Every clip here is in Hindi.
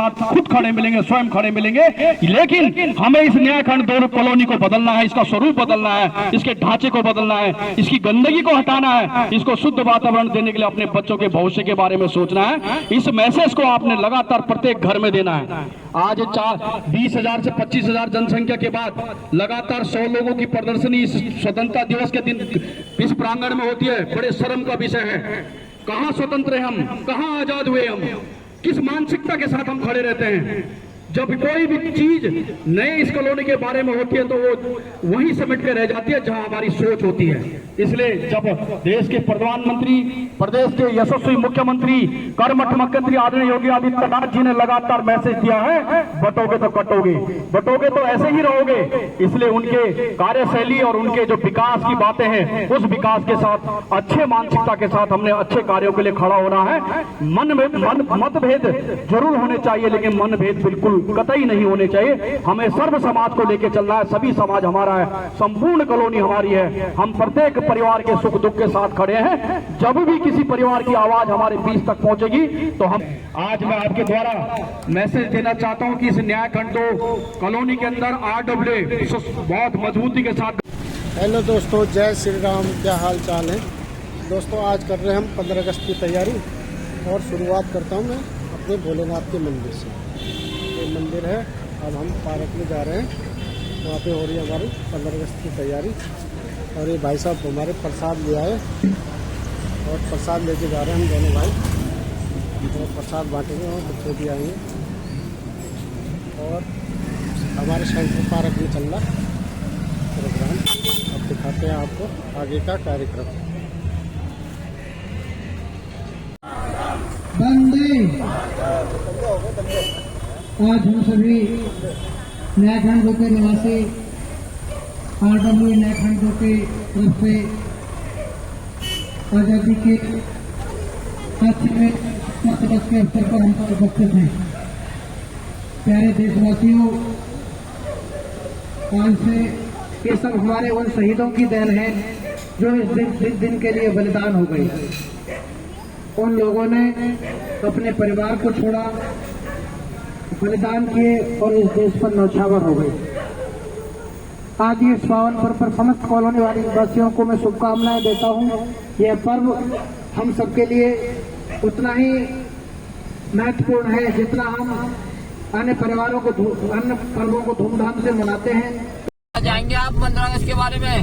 साथ खुद खड़े मिलेंगे, स्वयं खड़े मिलेंगे। लेकिन हमें इस न्यायखंड 2 कॉलोनी को बदलना है, इसका स्वरूप बदलना है, इसके ढांचे को बदलना है, इसकी गंदगी को हटाना है, इसको शुद्ध वातावरण देने के लिए अपने बच्चों के भविष्य के बारे में सोचना है। इस मैसेज को आपने लगातार प्रत्येक घर में देना है। आज 20,000 से 25,000 जनसंख्या के बाद लगातार 100 लोगों की प्रदर्शनी इस स्वतंत्रता दिवस के दिन इस प्रांगण में होती है, बड़े शर्म का विषय है। कहां स्वतंत्र हैं हम, कहां आजाद हुए हम, किस मानसिकता के साथ हम खड़े रहते हैं। जब कोई भी चीज नए इस कॉलोनी के बारे में होती है तो वो वहीं समेट के रह जाती है जहां हमारी सोच होती है। इसलिए जब देश के प्रधानमंत्री, प्रदेश के यशस्वी मुख्यमंत्री, कर्मठ मुख्यमंत्री आदरणीय योगी आदित्यनाथ जी ने लगातार मैसेज दिया है, बटोगे तो कटोगे, बटोगे तो ऐसे ही रहोगे। इसलिए उनके कार्यशैली और उनके जो विकास की बातें हैं, उस विकास के साथ अच्छे मानसिकता के साथ हमने अच्छे कार्यों के लिए खड़ा होना है। मतभेद जरूर होने चाहिए, लेकिन मनभेद बिल्कुल कतई नहीं होने चाहिए। हमें सर्व समाज को लेकर चलना है, सभी समाज हमारा है, संपूर्ण कॉलोनी हमारी है। हम प्रत्येक परिवार के सुख दुख के साथ खड़े हैं। जब भी किसी परिवार की आवाज हमारे बीच तक पहुंचेगी तो हम आज मैं आपके द्वारा मैसेज देना चाहता हूं कि इस न्यायखंड 2 कॉलोनी के अंदर RWA बहुत मजबूती के साथ। हेलो दोस्तों, जय श्री राम, क्या हाल चाल है दोस्तों। आज कर रहे हैं हम 15 अगस्त की तैयारी और शुरुआत करता हूं मैं अपने भोलेनाथ के मंदिर से। ये मंदिर है, अब हम पार्क में जा रहे हैं, वहाँ पे हो रही है हमारी 15 अगस्त की तैयारी। और ये भाई साहब हमारे प्रसाद ले आए और प्रसाद लेके जा रहे हैं हम दोनों भाई, तो प्रसाद बांटेंगे और बच्चे भी आएंगे। और हमारे सेंट्रल पार्क में चल रहा प्रोग्राम, अब दिखाते हैं आपको आगे का कार्यक्रम। आज हम सभी न्यायखंड 2 के निवासी RWA न्यायखंड 2 के तरफ से आजादी के 80वें दिवस के अवसर पर हम उपस्थित हैं। प्यारे देशवासियों, आज से ये सब हमारे उन शहीदों की देन है जो इस दिन के लिए बलिदान हो गई। उन लोगों ने अपने परिवार को छोड़ा, बलिदान किए और इस देश पर न्यौछावर हो गए। आज इस पावन पर्व पर समस्त कॉलोनी वासियों को मैं शुभकामनाएं देता हूं। यह पर्व हम सबके लिए उतना ही महत्वपूर्ण है जितना हम अन्य पर्वों को धूमधाम से मनाते हैं। जाएंगे आप 15 अगस्त के बारे में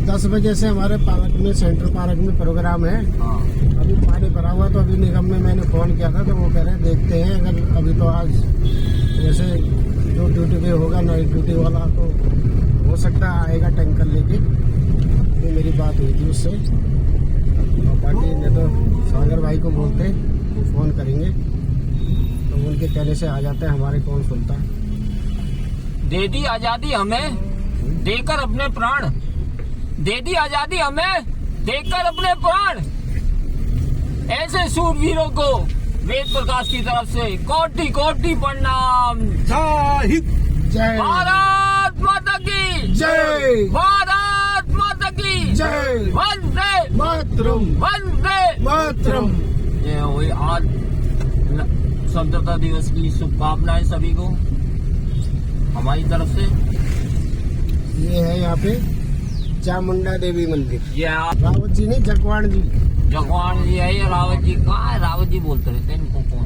10 बजे से हमारे पार्क में, सेंट्रल पार्क में प्रोग्राम है। अभी पानी भरा हुआ, तो अभी निगम में मैंने फोन किया था तो वो कह रहे हैं देखते हैं, अगर अभी तो आज जैसे जो ड्यूटी पे होगा नाइट ड्यूटी वाला तो हो सकता है आएगा टैंकर लेके। तो मेरी बात हुई थी उससे, और बाकी ने तो सागर भाई को बोलते वो फोन करेंगे, तो उनके कहने से आ जाते हैं, हमारे कौन सुनता है। दे दी आजादी हमें देकर अपने प्राण, दे दी आजादी हमें देकर अपने प्राण। ऐसे शूरवीरों को वेद प्रकाश की तरफ से कोटि कोटि प्रणाम। जय भारत माता की जय, भारत माता की जय, वंदे मातरम, वंदे मातरम। ये हुई आज स्वतंत्रता दिवस की शुभकामनाएं सभी को हमारी तरफ से। ये है यहाँ पे चामुंडा देवी मंदिर। ये रावत जी नहीं, जगवान जी, जगवान जी है या रावत जी? कहाँ है रावत जी? बोलते रहते हैं इनको कौन?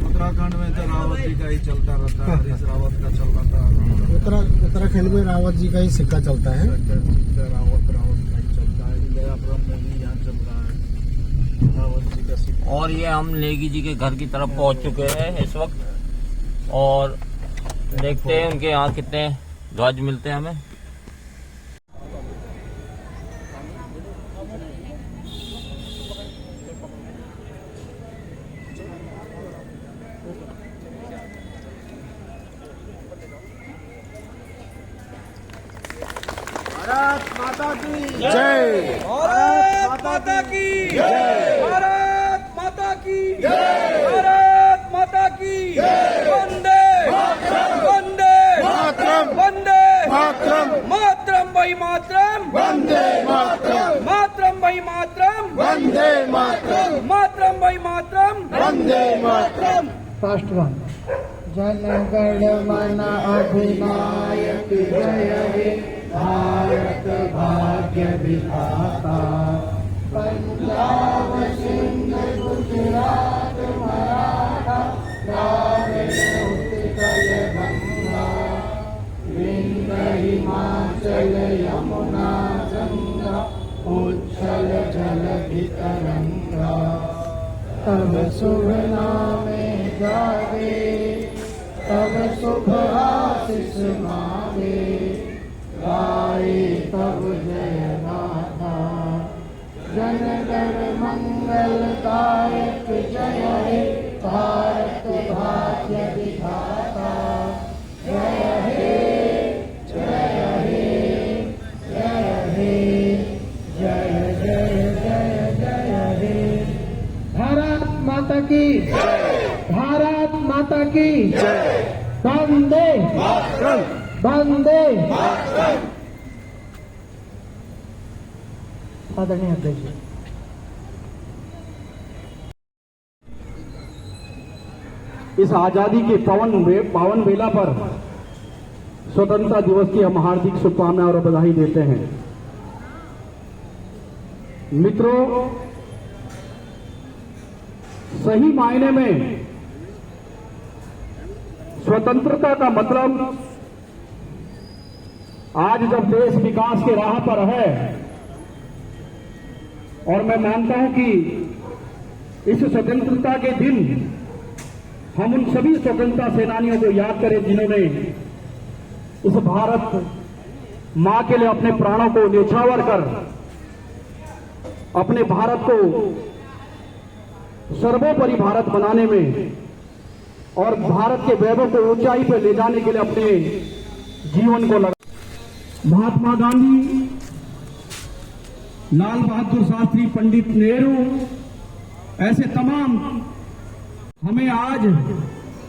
उत्तराखंड में तो रावत जी का ही चलता रहता है, हरीश रावत का चल रहा था। उत्तराखंड में रावत जी का ही सिक्का चलता है। रावत का ही चलता है। दयापुरम में भी यहाँ चल रहा है रावत जी का सिक्का। और ये हम नेगी जी के घर की तरफ पहुंच चुके हैं इस वक्त, और देखते हैं उनके यहाँ कितने ध्वज मिलते हैं हमें। भारत माता की जय, भारत माता की जय, भारत माता की जय, भारत माता की जय। वंदे वंदे मातरम, वंदे मातरम, मातरम भाई मातरम, वंदे मातरम, मातरम भाई मातरम, वंदे मातरम। मातरम वही मातरम वंदे मातरम। First one. जन गण मन अधिनायक जय हे भारत भाग्य विधाता। पंजाब सिंध गुजरात मराठा द्राविड़ उत्कल गंगा विंध्य हिमाचल यमुना गंगा उच्छल जलधि तरंगा। तब शुभ नामे जागे तब शुभ आशीष मांगे गाए तब जय गाथा। जन गण मंगलदायक जय हे भारत भाग्य विधाता। जय हे जय हे जय हे जय जय जय जय हे। भारत माता की भारत माता की वंदे वंदे। आदरणीय अध्यक्ष, इस आजादी के पावन बेला पर स्वतंत्रता दिवस की हम हार्दिक शुभकामनाएं और बधाई देते हैं। मित्रों, सही मायने में स्वतंत्रता का मतलब आज जब देश विकास के राह पर है, और मैं मानता हूं कि इस स्वतंत्रता के दिन हम उन सभी स्वतंत्रता सेनानियों को याद करें जिन्होंने इस भारत मां के लिए अपने प्राणों को न्यौछावर कर अपने भारत को सर्वोपरि भारत बनाने में और भारत के वैभव को ऊंचाई पर ले जाने के लिए अपने जीवन को लगा। महात्मा गांधी, लाल बहादुर शास्त्री, पंडित नेहरू, ऐसे तमाम हमें आज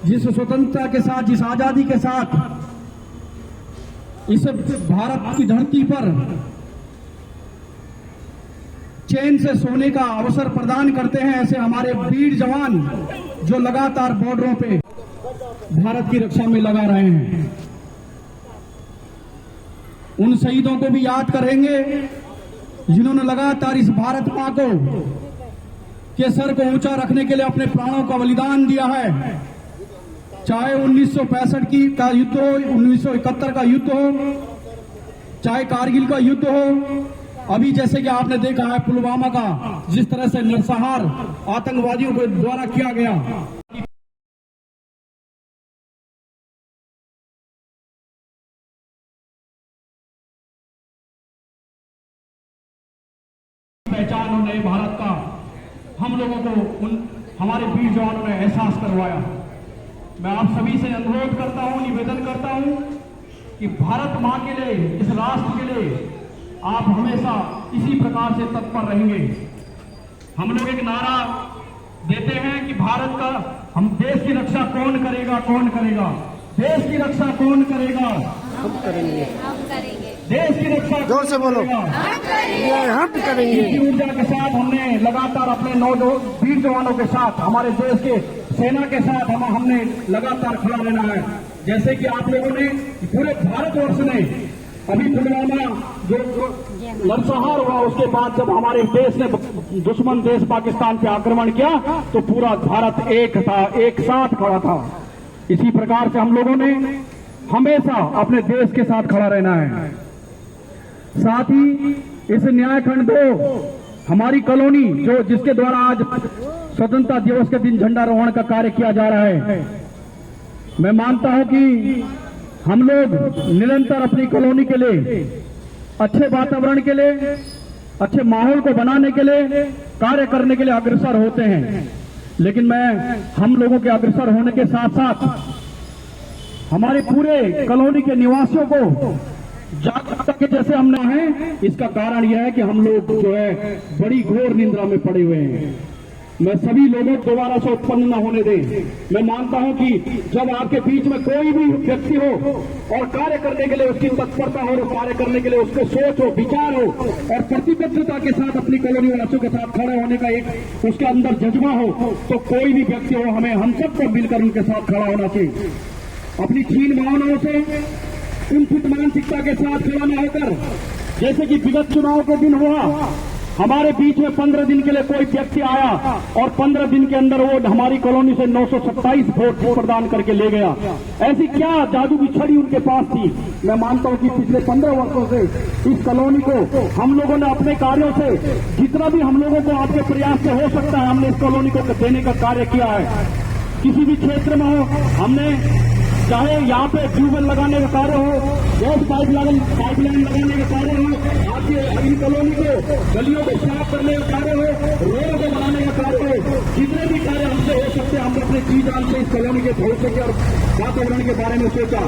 जिस स्वतंत्रता के साथ, जिस आजादी के साथ इस भारत की धरती पर चैन से सोने का अवसर प्रदान करते हैं, ऐसे हमारे वीर जवान जो लगातार बॉर्डरों पे भारत की रक्षा में लगा रहे हैं, उन शहीदों को भी याद करेंगे जिन्होंने लगातार इस भारत मां को के सर को ऊंचा रखने के लिए अपने प्राणों का बलिदान दिया है। चाहे 1965 का युद्ध हो, 1971 का युद्ध हो, चाहे कारगिल का युद्ध हो, अभी जैसे कि आपने देखा है पुलवामा का जिस तरह से नरसंहार आतंकवादियों के द्वारा किया गया। पहचान हो नए भारत का हम लोगों को हमारे वीर जवानों ने एहसास करवाया। मैं आप सभी से अनुरोध करता हूं, निवेदन करता हूं कि भारत मां के लिए, इस राष्ट्र के लिए आप हमेशा इसी प्रकार से तत्पर रहेंगे। हम लोग एक नारा देते हैं कि भारत का हम देश की रक्षा कौन करेगा, कौन करेगा, देश की रक्षा कौन करेगा, हम करेंगे, देश की रक्षा जोर से बोलो, हम करेंगे। इसी ऊर्जा के साथ हमने लगातार अपने वीर जवानों के साथ, हमारे देश के सेना के साथ हमने लगातार खड़ा रहना है। जैसे कि आप लोगों ने पूरे भारतवर्ष ने अभी पुलवामा जो नरसंहार हुआ, उसके बाद जब हमारे देश ने दुश्मन देश पाकिस्तान पे आक्रमण किया तो पूरा भारत एक था, एक साथ खड़ा था। इसी प्रकार से हम लोगों ने हमेशा अपने देश के साथ खड़ा रहना है। साथ ही इस न्यायखंड 2 हमारी कॉलोनी जो जिसके द्वारा आज स्वतंत्रता दिवस के दिन झंडारोहण का कार्य किया जा रहा है, मैं मानता हूं कि हम लोग निरंतर अपनी कॉलोनी के लिए, अच्छे वातावरण के लिए, अच्छे माहौल को बनाने के लिए कार्य करने के लिए अग्रसर होते हैं। लेकिन मैं हम लोगों के अग्रसर होने के साथ साथ हमारे पूरे कॉलोनी के निवासियों को जागरूकता के जैसे हमने हैं, इसका कारण यह है कि हम लोग जो है बड़ी घोर निंद्रा में पड़े हुए हैं। मैं सभी लोगों को दोबारा से उत्पन्न न होने दें। मैं मानता हूं कि जब आपके बीच में कोई भी व्यक्ति हो और कार्य करने के लिए उसकी तत्परता हो और कार्य करने के लिए उसके सोच हो, विचार हो और प्रतिबद्धता के साथ अपनी कॉलोनी वासियों के साथ खड़े होने का एक उसके अंदर जज्बा हो, तो कोई भी व्यक्ति हो, हमें हम सबको मिलकर उनके साथ खड़ा होना चाहिए। अपनी क्षीण भावनाओं से, कुंठित मानसिकता के साथ खड़ा न होकर, जैसे कि विगत चुनाव के दिन हुआ, हमारे बीच में 15 दिन के लिए कोई व्यक्ति आया और 15 दिन के अंदर वो हमारी कॉलोनी से 927 वोट प्रदान करके ले गया। ऐसी क्या जादू की छड़ी उनके पास थी? मैं मानता हूं कि पिछले 15 वर्षों से इस कॉलोनी को हम लोगों ने अपने कार्यों से, जितना भी हम लोगों को आपके प्रयास से हो सकता है, हमने इस कॉलोनी को देने का कार्य किया है। किसी भी क्षेत्र में हो, हमने चाहे यहाँ पे ट्यूबवेल लगाने का कार्य हो, गैस पाइपलाइन लगाने का कार्य हो, आपकी इन कॉलोनी को गलियों को साफ करने का कार्य हो, रोड को बनाने का कार्य हो, जितने भी कार्य हमसे हो सकते हैं, हमने अपने जी जान से इस कॉलोनी के भविष्य के और वातावरण के बारे में सोचा।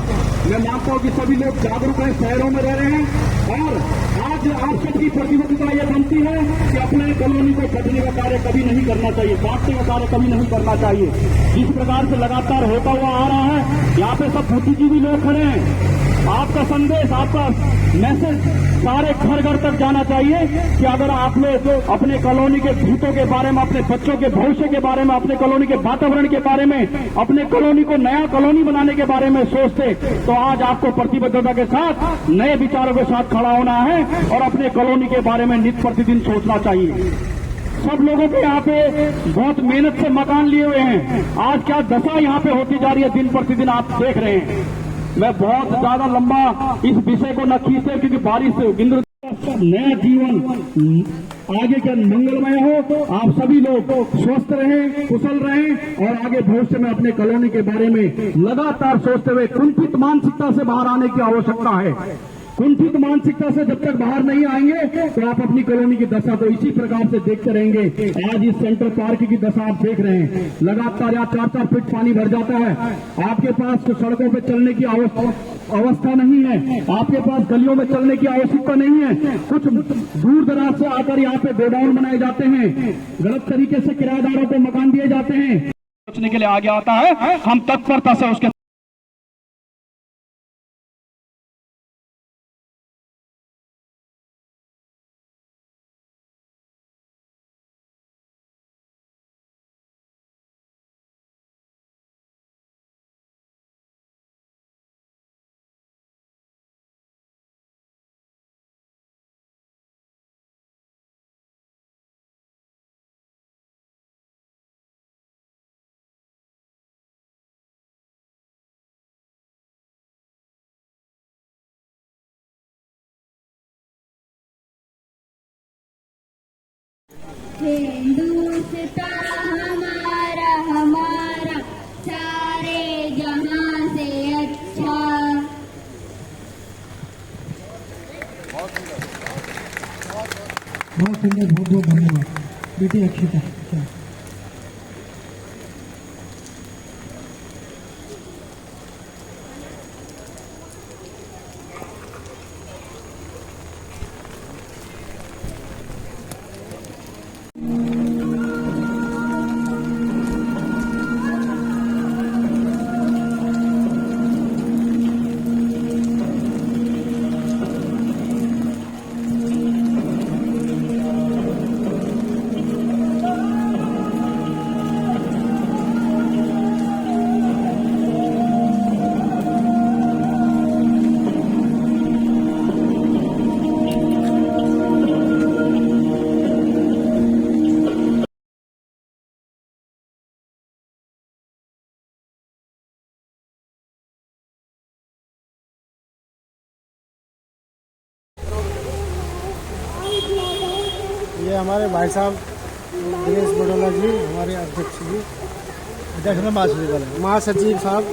मैं मानता हूं कि सभी लोग जागरूक हैं, शहरों में रह रहे हैं और आज आप सबकी प्रतिबद्धता यह बनती है कि अपने कॉलोनी को छटने का कार्य कभी नहीं करना चाहिए, काटने का कार्य कभी नहीं करना चाहिए। जिस प्रकार से लगातार होता हुआ आ रहा है, यहाँ पे सब बुद्धिजीवी लोग खड़े हैं। आपका संदेश, आपका मैसेज सारे घर घर तक जाना चाहिए कि अगर आप लोग अपने कॉलोनी के भूतों के बारे में, अपने बच्चों के भविष्य के बारे में, अपने कॉलोनी के वातावरण के बारे में, अपने कॉलोनी को नया कॉलोनी बनाने के बारे में सोचते, तो आज आपको प्रतिबद्धता के साथ नए विचारों के साथ खड़ा होना है और अपने कॉलोनी के बारे में नित्य प्रतिदिन सोचना चाहिए। सब लोगों के यहाँ पे बहुत मेहनत से मकान लिए हुए हैं, आज क्या दशा यहाँ पे होती जा रही है दिन प्रतिदिन आप देख रहे हैं। मैं बहुत ज्यादा लंबा इस विषय को न खींचते क्योंकि बारिश से नया जीवन आगे के मंगलमय हो, आप सभी लोग स्वस्थ रहें, कुशल रहें और आगे भविष्य में अपने कॉलोनी के बारे में लगातार सोचते हुए कुंठित मानसिकता से बाहर आने की आवश्यकता है। कुंठित मानसिकता से जब तक बाहर नहीं आएंगे तो आप अपनी कॉलोनी की दशा को इसी प्रकार से देखते रहेंगे। आज इस सेंट्रल पार्क की दशा आप देख रहे हैं, लगातार यहाँ 4-4 फीट पानी भर जाता है। आपके पास तो सड़कों पे चलने की अवस्था नहीं है, आपके पास गलियों में चलने की आवश्यकता नहीं है। कुछ दूर दराज से आकर यहाँ पे गोडाउन बनाए जाते हैं, गलत तरीके से किराएदारों को मकान दिए जाते हैं। सोचने के लिए आगे आता है, हम तत्परता से उसके हिंदुस्तान हमारा हमारा सारे जहां से अच्छा। बहुत सुंदर, बहुत बहुत धन्यवाद बेटी अक्षिता। ये हमारे भाई साहब दिनेश बडोला जी, हमारे अध्यक्ष जी, महासचिव साहब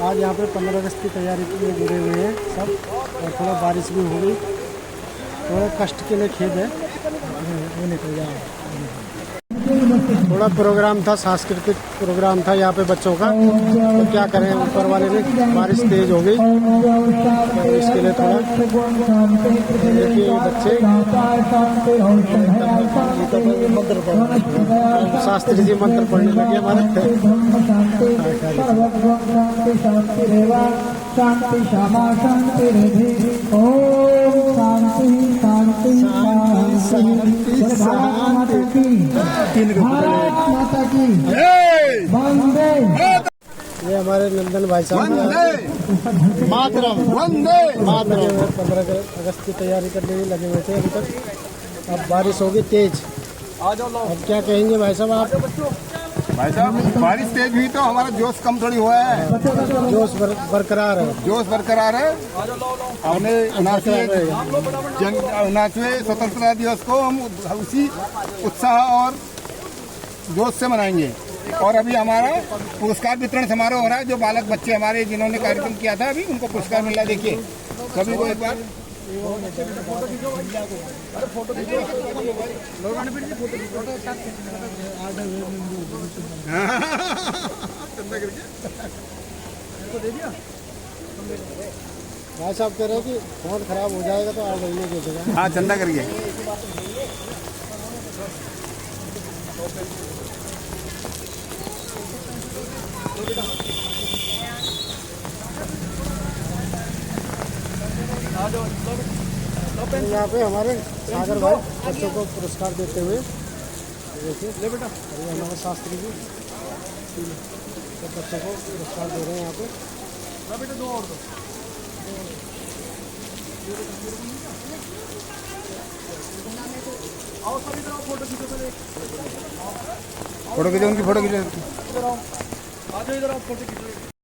आज यहाँ पे 15 अगस्त की तैयारी के लिए जुड़े हुए हैं सब, और थोड़ा बारिश भी हो गई, थोड़ा कष्ट के लिए खेद है, वो निकल जाए। थोड़ा प्रोग्राम था, सांस्कृतिक प्रोग्राम था यहाँ पे बच्चों का, तो क्या करें, ऊपर वाले ने बारिश तेज हो गई तो इसके लिए थोड़ा देखिए बच्चे मंत्र पढ़, शास्त्री जी मंत्र पढ़ने लगे हमारे। शांति क्षमा शांति रिधि ओम शांति शांति शांति। भारत माता की वंदे। ये हमारे नंदन भाई साहब मातरम वंदे मातरम 15 अगस्त की तैयारी करने में लगे हुए थे अभी तक। अब बारिश होगी तेज, अब क्या कहेंगे भाई साहब आप? भाई साहब बारिश तेज हुई तो हमारा जोश कम थोड़ी हुआ है, जोश बरकरार है, जोश बरकरार है। हमने 79वें स्वतंत्रता दिवस को हम उसी उत्साह और जोश से मनाएंगे। और अभी हमारा पुरस्कार वितरण समारोह हो रहा है, जो बालक बच्चे हमारे जिन्होंने कार्यक्रम किया था अभी उनको पुरस्कार मिल रहा है। देखिए सभी को एक बार भाई साहब कह रहे हैं कि फोन खराब हो जाएगा तो आप वही दे देगा। हाँ चंदा करिए। यहाँ पे हमारे सागर भाई बच्चों को पुरस्कार देते हुए देखिए, ले बेटा, ये हमारे शास्त्री जी तो बच्चों को पुरस्कार दे रहे हैं यहाँ पे। बेटा दो और दो। फोटो खींचो, उनकी फोटो खींचो। आ जाओ इधर, आप फोटो खींचो।